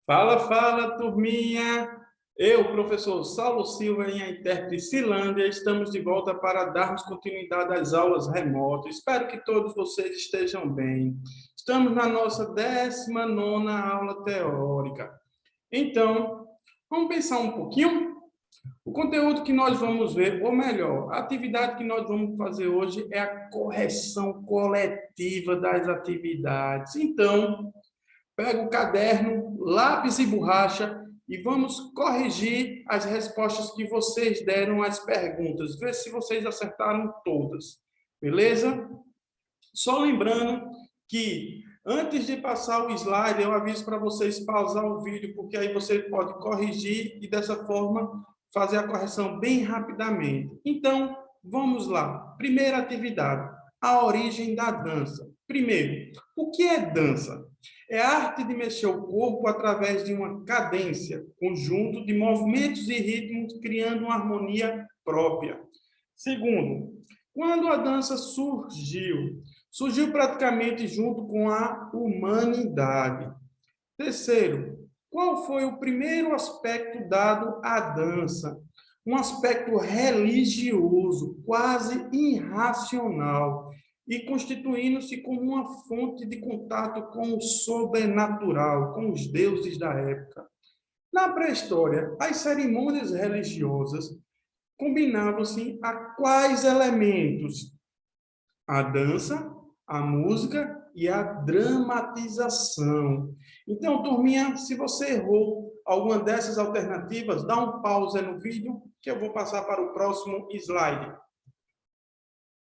Fala, fala, turminha! Eu, professor Saulo Silva e a intérprete Cilândia, estamos de volta para darmos continuidade às aulas remotas. Espero que todos vocês estejam bem. Estamos na nossa 19ª aula teórica. Então, vamos pensar um pouquinho? O conteúdo que nós vamos ver, ou melhor, a atividade que nós vamos fazer hoje é a correção coletiva das atividades. Então, pega o caderno, lápis e borracha e vamos corrigir as respostas que vocês deram às perguntas. Ver se vocês acertaram todas. Beleza? Só lembrando que antes de passar o slide, eu aviso para vocês pausar o vídeo, porque aí você pode corrigir e dessa forma fazer a correção bem rapidamente. Então, vamos lá. Primeira atividade, a origem da dança. Primeiro, o que é dança? É a arte de mexer o corpo através de uma cadência, conjunto de movimentos e ritmos, criando uma harmonia própria. Segundo, quando a dança surgiu praticamente junto com a humanidade. Terceiro, qual foi o primeiro aspecto dado à dança? Um aspecto religioso, quase irracional, e constituindo-se como uma fonte de contato com o sobrenatural, com os deuses da época. Na pré-história, as cerimônias religiosas combinavam-se a quais elementos? A dança, a música e a dramatização. Então, turminha, se você errou alguma dessas alternativas, dá um pause no vídeo que eu vou passar para o próximo slide.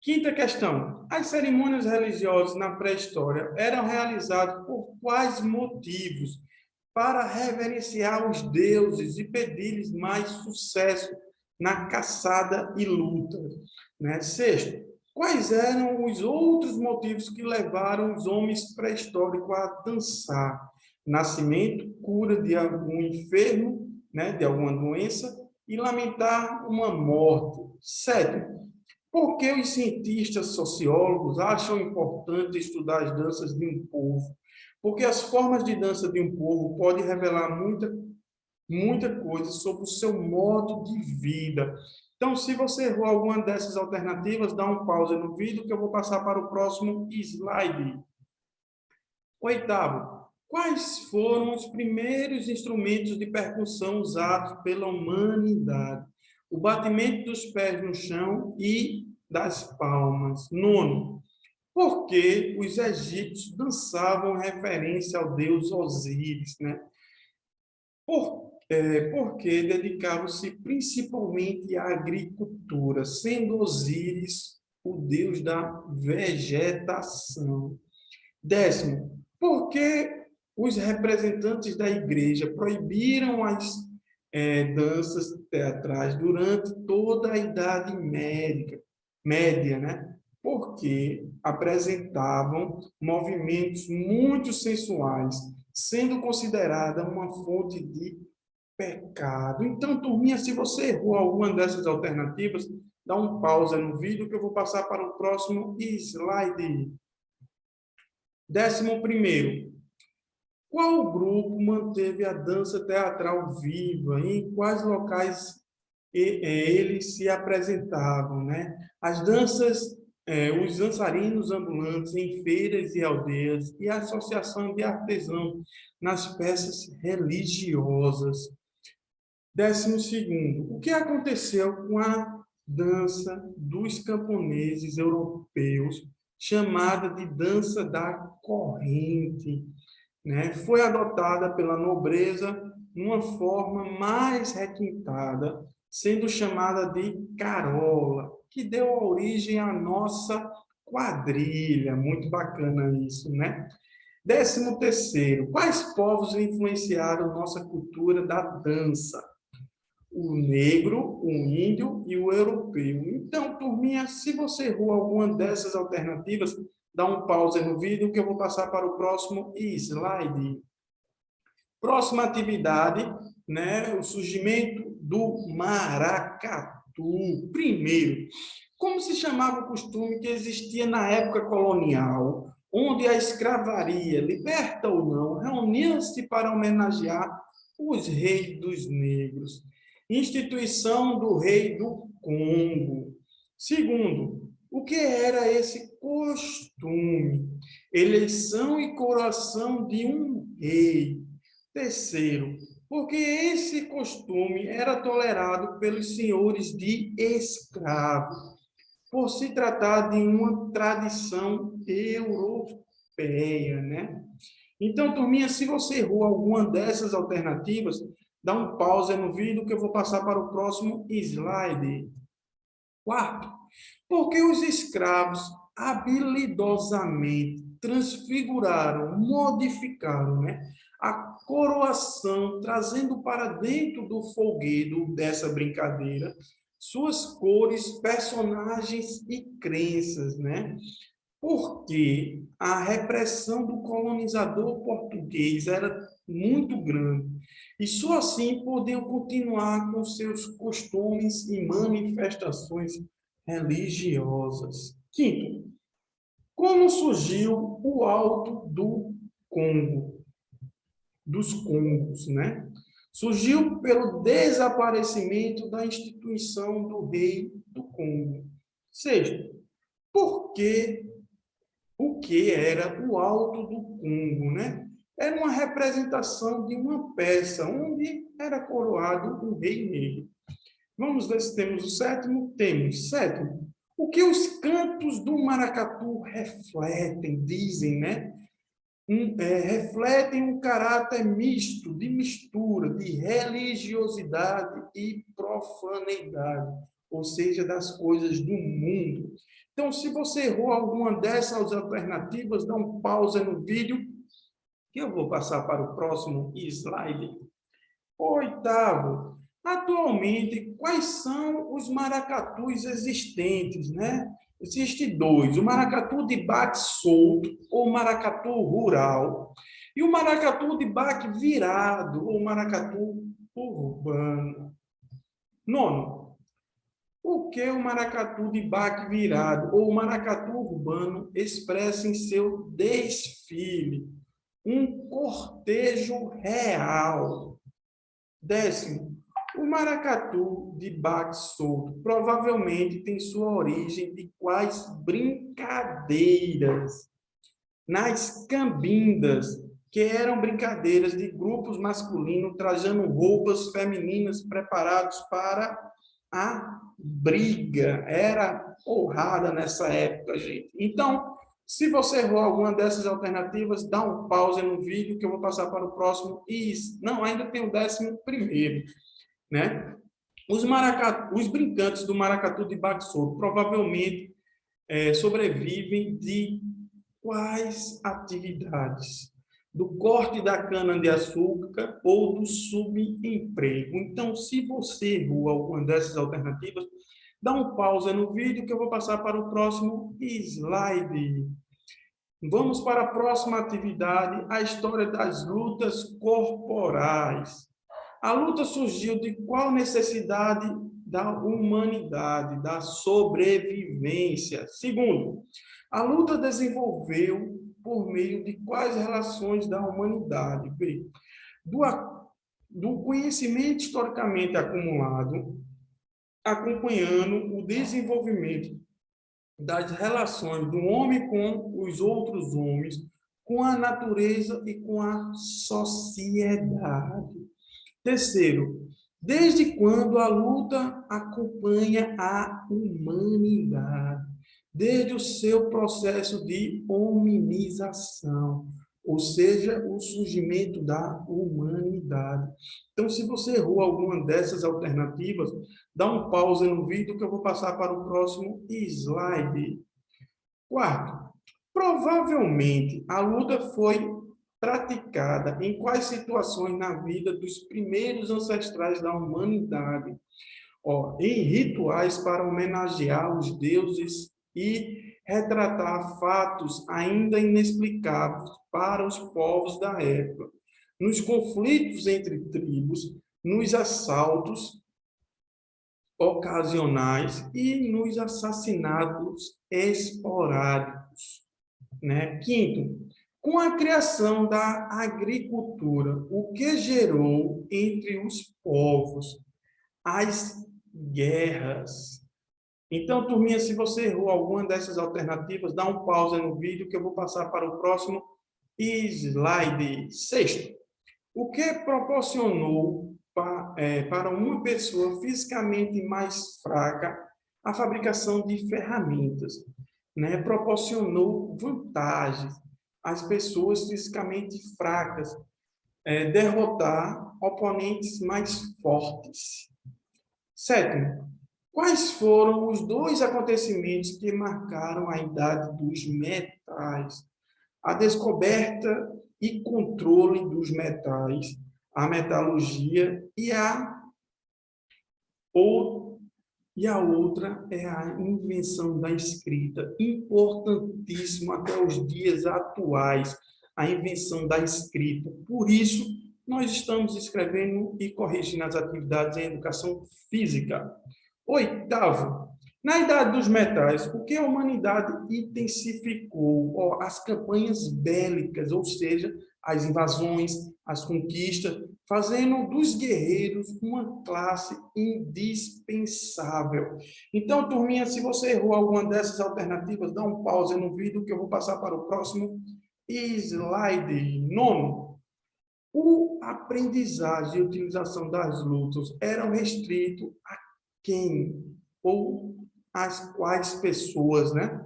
Quinta questão. As cerimônias religiosas na pré-história eram realizadas por quais motivos? Para reverenciar os deuses e pedir-lhes mais sucesso na caçada e luta. Né? Sexto, quais eram os outros motivos que levaram os homens pré-históricos a dançar? Nascimento, cura de algum enfermo, né, de alguma doença, e lamentar uma morte. Sétimo, por que os cientistas sociólogos acham importante estudar as danças de um povo? Porque as formas de dança de um povo podem revelar muita coisa sobre o seu modo de vida. Então, se você errou alguma dessas alternativas, dá um pause no vídeo que eu vou passar para o próximo slide. Oitavo, quais foram os primeiros instrumentos de percussão usados pela humanidade? O batimento dos pés no chão e das palmas. Nono, por que os egípcios dançavam em referência ao deus Osíris, né? Porque dedicavam-se principalmente à agricultura, sendo Osíris o deus da vegetação. Décimo, por que os representantes da igreja proibiram as danças teatrais durante toda a Idade Média, né? Porque apresentavam movimentos muito sensuais, sendo considerada uma fonte de pecado. Então, turminha, se você errou alguma dessas alternativas, dá um pausa no vídeo que eu vou passar para o próximo slide. 11º, qual grupo manteve a dança teatral viva? Em quais locais eles se apresentavam, né? As danças, os dançarinos ambulantes em feiras e aldeias e a associação de artesãos nas peças religiosas. 12º, o que aconteceu com a dança dos camponeses europeus, chamada de dança da corrente, né? Foi adotada pela nobreza numa forma mais requintada, sendo chamada de carola, que deu origem à nossa quadrilha. Muito bacana isso, né? 13º, quais povos influenciaram nossa cultura da dança? O negro, o índio e o europeu. Então, turminha, se você errou alguma dessas alternativas, dá um pause no vídeo que eu vou passar para o próximo slide. Próxima atividade, né, o surgimento do maracatu. Primeiro, como se chamava o costume que existia na época colonial, onde a escravaria, liberta ou não, reunia-se para homenagear os reis dos negros. Instituição do rei do Congo. Segundo, o que era esse costume? Eleição e coroação de um rei. Terceiro, porque esse costume era tolerado pelos senhores de escravos, por se tratar de uma tradição europeia, né? Então, turminha, se você errou alguma dessas alternativas, dá um pause no vídeo que eu vou passar para o próximo slide. Quarto, porque os escravos habilidosamente transfiguraram, modificaram, né, a coroação, trazendo para dentro do folguedo dessa brincadeira suas cores, personagens e crenças, né? Porque a repressão do colonizador português era muito grande e só assim podiam continuar com seus costumes e manifestações religiosas. Quinto, como surgiu o Alto do Congo, dos Congos, né? Surgiu pelo desaparecimento da instituição do rei do Congo. Sexto, por que o que era o Alto do Congo, né? Era uma representação de uma peça onde era coroado o rei negro. Vamos ver se temos o sétimo. Temos. Sétimo. O que os cantos do maracatu refletem, dizem, né? Refletem um caráter misto, de mistura, de religiosidade e profaneidade, ou seja, das coisas do mundo. Então, se você errou alguma dessas alternativas, dá um pausa no vídeo, que eu vou passar para o próximo slide. Oitavo, atualmente, quais são os maracatus existentes, né? Existem dois, o maracatu de baque solto, ou maracatu rural, e o maracatu de baque virado, ou maracatu urbano. Nono, o que o maracatu de baque virado, ou maracatu urbano, expressa em seu desfile? Um cortejo real. Décimo, o maracatu de baque solto provavelmente tem sua origem de quais brincadeiras? Nas cambindas, que eram brincadeiras de grupos masculinos trajando roupas femininas preparados para a briga. Era porrada nessa época, gente. Então, se você errou alguma dessas alternativas, dá um pause no vídeo que eu vou passar para o próximo. Não, ainda tem o 11º, né? Os brincantes do maracatu de baque solto provavelmente sobrevivem de quais atividades? Do corte da cana-de-açúcar ou do subemprego. Então, se você errou alguma dessas alternativas, dá um pausa no vídeo que eu vou passar para o próximo slide. Vamos para a próxima atividade, a história das lutas corporais. A luta surgiu de qual necessidade da humanidade, da sobrevivência? Segundo, a luta desenvolveu por meio de quais relações da humanidade? B, do conhecimento historicamente acumulado, acompanhando o desenvolvimento das relações do homem com os outros homens, com a natureza e com a sociedade. Terceiro, desde quando a luta acompanha a humanidade? Desde o seu processo de hominização, ou seja, o surgimento da humanidade. Então, se você errou alguma dessas alternativas, dá um pause no vídeo que eu vou passar para o próximo slide. Quarto, provavelmente a luta foi praticada em quais situações na vida dos primeiros ancestrais da humanidade? Em rituais para homenagear os deuses e retratar fatos ainda inexplicáveis para os povos da época, nos conflitos entre tribos, nos assaltos ocasionais e nos assassinatos esporádicos. né? Quinto, com a criação da agricultura, o que gerou entre os povos as guerras. Então, turminha, se você errou alguma dessas alternativas, dá um pause no vídeo que eu vou passar para o próximo slide. Sexto, o que proporcionou para uma pessoa fisicamente mais fraca a fabricação de ferramentas, né? Proporcionou vantagens às pessoas fisicamente fracas, derrotar oponentes mais fortes. Sétimo, quais foram os dois acontecimentos que marcaram a idade dos metais? A descoberta e controle dos metais, a metalurgia e a outra é a invenção da escrita, importantíssimo até os dias atuais, a invenção da escrita. Por isso, nós estamos escrevendo e corrigindo as atividades em educação física. Oitavo, na Idade dos Metais, o que a humanidade intensificou? As campanhas bélicas, ou seja, as invasões, as conquistas, fazendo dos guerreiros uma classe indispensável. Então, turminha, se você errou alguma dessas alternativas, dá um pause no vídeo que eu vou passar para o próximo slide. Nono, a aprendizagem e utilização das lutas eram restrito a quem? Ou as quais pessoas, né?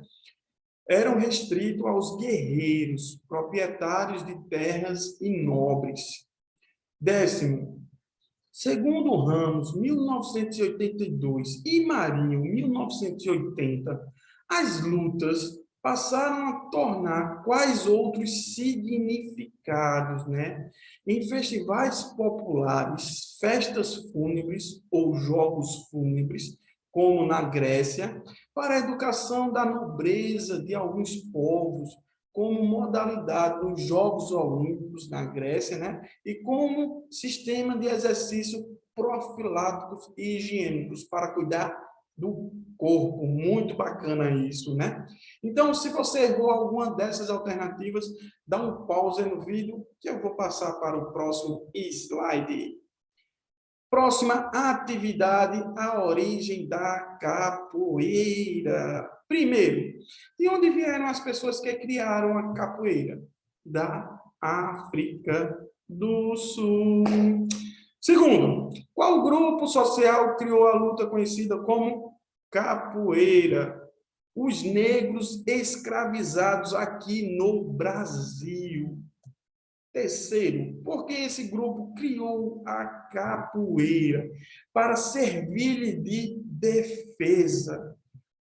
Eram restritos aos guerreiros, proprietários de terras e nobres. Décimo, segundo Ramos, 1982, e Marinho, 1980, as lutas passaram a tornar quais outros significados, né? Em festivais populares, festas fúnebres ou jogos fúnebres, como na Grécia, para a educação da nobreza de alguns povos, como modalidade nos Jogos Olímpicos na Grécia, né? E como sistema de exercício profiláticos e higiênicos para cuidar do corpo. Muito bacana isso, né? Então, se você errou alguma dessas alternativas, dá um pause no vídeo que eu vou passar para o próximo slide. Próxima atividade, a origem da capoeira. Primeiro, de onde vieram as pessoas que criaram a capoeira? Da África do Sul. Segundo, qual grupo social criou a luta conhecida como capoeira? Os negros escravizados aqui no Brasil. Terceiro, porque esse grupo criou a capoeira para servir de defesa.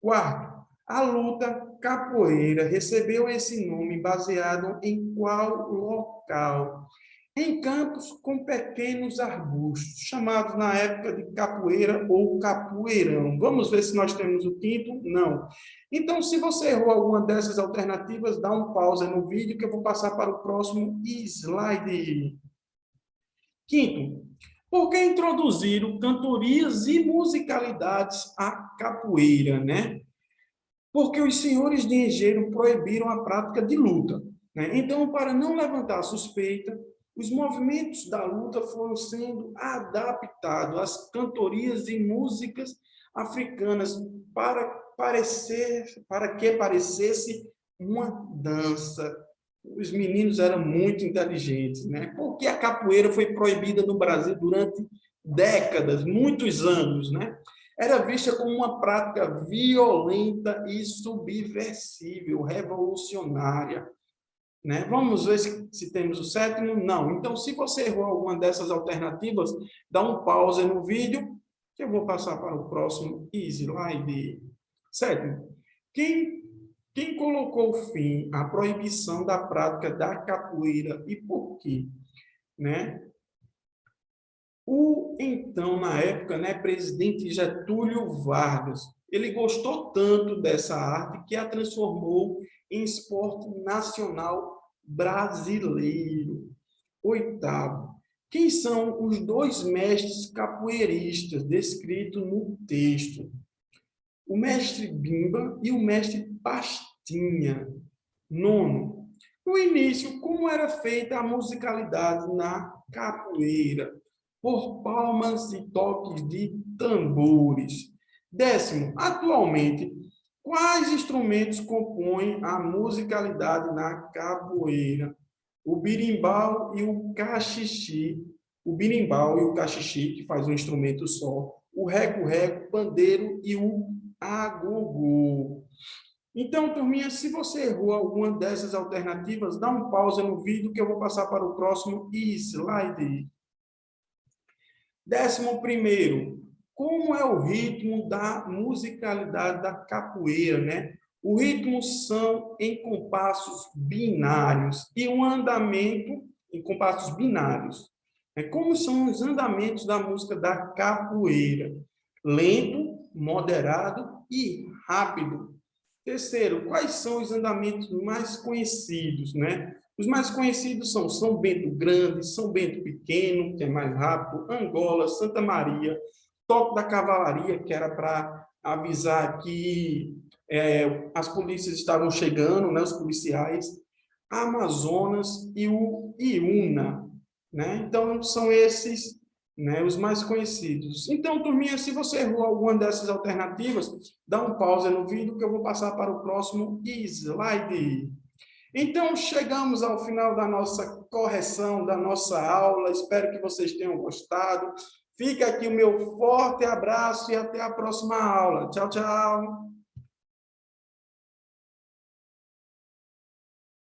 Quarto, a luta capoeira recebeu esse nome baseado em qual local? Em campos com pequenos arbustos, chamados na época de capoeira ou capoeirão. Vamos ver se nós temos o quinto? Não. Então, se você errou alguma dessas alternativas, dá um pause no vídeo que eu vou passar para o próximo slide. Quinto, por que introduziram cantorias e musicalidades à capoeira, né? Porque os senhores de engenho proibiram a prática de luta, né? Então, para não levantar suspeita, os movimentos da luta foram sendo adaptados às cantorias e músicas africanas para que parecesse uma dança. Os meninos eram muito inteligentes, né? Porque a capoeira foi proibida no Brasil durante décadas, muitos anos, né? Era vista como uma prática violenta e subversiva, revolucionária. Né? Vamos ver se temos o sétimo? Não. Então, se você errou alguma dessas alternativas, dá um pause no vídeo, que eu vou passar para o próximo slide. Sétimo, quem colocou fim à proibição da prática da capoeira e por quê? Né? Então, na época, né, presidente Getúlio Vargas, ele gostou tanto dessa arte que a transformou em esporte nacional brasileiro. Oitavo, quem são os dois mestres capoeiristas descritos no texto? O mestre Bimba e o mestre Pastinha. Nono, no início, como era feita a musicalidade na capoeira? Por palmas e toques de tambores. Décimo, atualmente, quais instrumentos compõem a musicalidade na capoeira? O birimbau e o cachixi. O birimbau e o cachixi, que faz um instrumento só. O reco-reco, pandeiro e o agogô. Então, turminha, se você errou alguma dessas alternativas, dá um pausa no vídeo que eu vou passar para o próximo slide. 11º, como é o ritmo da musicalidade da capoeira, né? Os ritmos são em compassos binários e um andamento em compassos binários. Como são os andamentos da música da capoeira? Lento, moderado e rápido. Terceiro, quais são os andamentos mais conhecidos, né? Os mais conhecidos são São Bento Grande, São Bento Pequeno, que é mais rápido, Angola, Santa Maria, Toque da Cavalaria, que era para avisar que as polícias estavam chegando, né, os policiais, Amazonas e o Iuna, né? Então, são esses, né, os mais conhecidos. Então, turminha, se você errou alguma dessas alternativas, dá um pausa no vídeo que eu vou passar para o próximo slide. Então, chegamos ao final da nossa correção, da nossa aula. Espero que vocês tenham gostado. Fica aqui o meu forte abraço e até a próxima aula. Tchau, tchau.